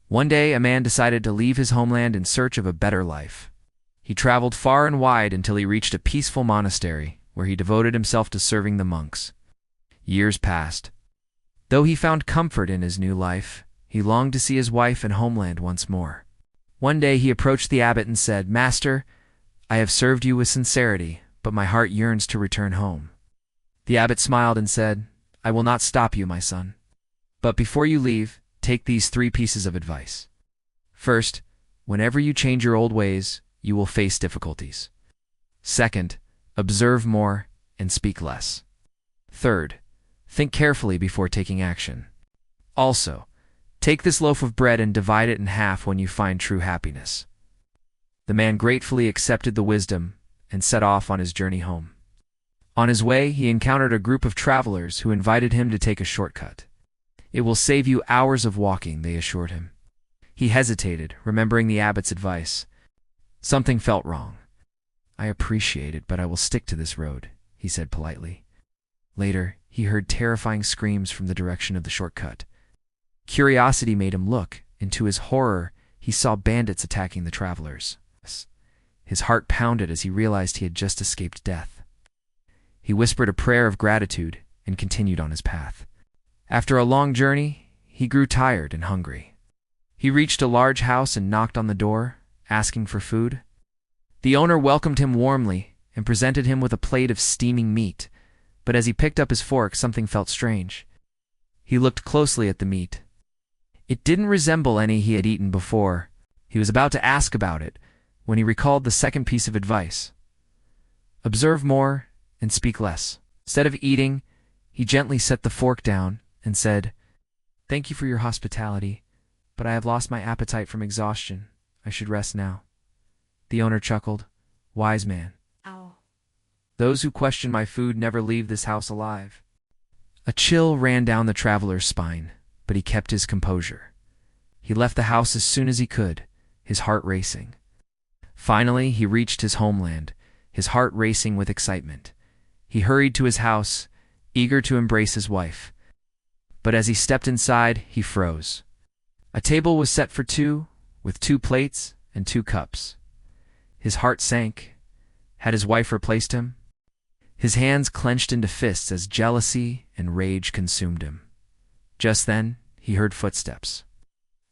One day, a man decided to leave his homeland in search of a better life. He traveled far and wide until he reached a peaceful monastery, where he devoted himself to serving the monks. Years passed. Though he found comfort in his new life, he longed to see his wife and homeland once more. One day he approached the abbot and said, "Master, I have served you with sincerity, but my heart yearns to return home." The abbot smiled and said, "I will not stop you, my son. But before you leave, take these 3 pieces of advice. First, whenever you change your old ways, you will face difficulties. Second, observe more and speak less. Third, think carefully before taking action. Also, take this loaf of bread and divide it in half when you find true happiness." The man gratefully accepted the wisdom and set off on his journey home. On his way, he encountered a group of travelers who invited him to take a shortcut. "It will save you hours of walking," they assured him. He hesitated, remembering the abbot's advice. Something felt wrong. "I appreciate it, but I will stick to this road," he said politely. Later, he heard terrifying screams from the direction of the shortcut. Curiosity made him look, and to his horror, he saw bandits attacking the travelers. His heart pounded as he realized he had just escaped death. He whispered a prayer of gratitude and continued on his path. After a long journey, he grew tired and hungry. He reached a large house and knocked on the door, asking for food. The owner welcomed him warmly and presented him with a plate of steaming meat, but as he picked up his fork, something felt strange. He looked closely at the meat. It didn't resemble any he had eaten before. He was about to ask about it when he recalled the second piece of advice. Observe more and speak less. Instead of eating, he gently set the fork down and said, "Thank you for your hospitality, but I have lost my appetite from exhaustion. I should rest now." The owner chuckled. "Wise man. Ow. Those who question my food never leave this house alive." A chill ran down the traveler's spine, but he kept his composure. He left the house as soon as he could, his heart racing. Finally, he reached his homeland, his heart racing with excitement. He hurried to his house, eager to embrace his wife. But as he stepped inside, he froze. A table was set for 2, with 2 plates and 2 cups. His heart sank. Had his wife replaced him? His hands clenched into fists as jealousy and rage consumed him. Just then, he heard footsteps.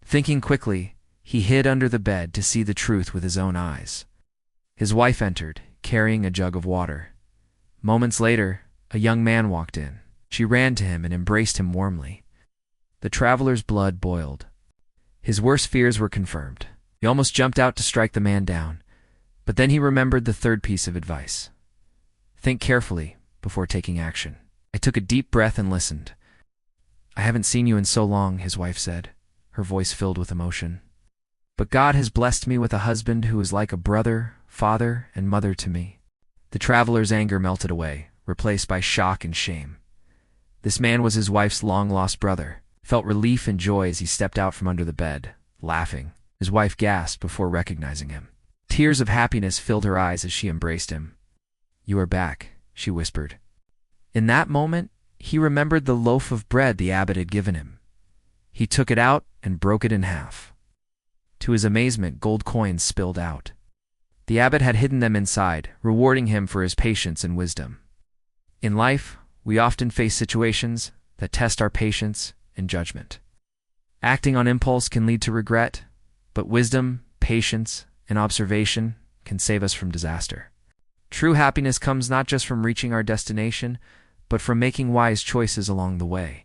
Thinking quickly, he hid under the bed to see the truth with his own eyes. His wife entered, carrying a jug of water. Moments later, a young man walked in. She ran to him and embraced him warmly. The traveler's blood boiled. His worst fears were confirmed. He almost jumped out to strike the man down, but then he remembered the third piece of advice. Think carefully before taking action. I took a deep breath and listened. "I haven't seen you in so long," his wife said, her voice filled with emotion. "But God has blessed me with a husband who is like a brother, father, and mother to me." The traveler's anger melted away, replaced by shock and shame. This man was his wife's long-lost brother. He felt relief and joy as he stepped out from under the bed, laughing. His wife gasped before recognizing him. Tears of happiness filled her eyes as she embraced him. "You are back," she whispered. In that moment, he remembered the loaf of bread the abbot had given him. He took it out and broke it in half. To his amazement, gold coins spilled out. The abbot had hidden them inside, rewarding him for his patience and wisdom. In life, we often face situations that test our patience and judgment. Acting on impulse can lead to regret, but wisdom, patience, and observation can save us from disaster. True happiness comes not just from reaching our destination, but from making wise choices along the way.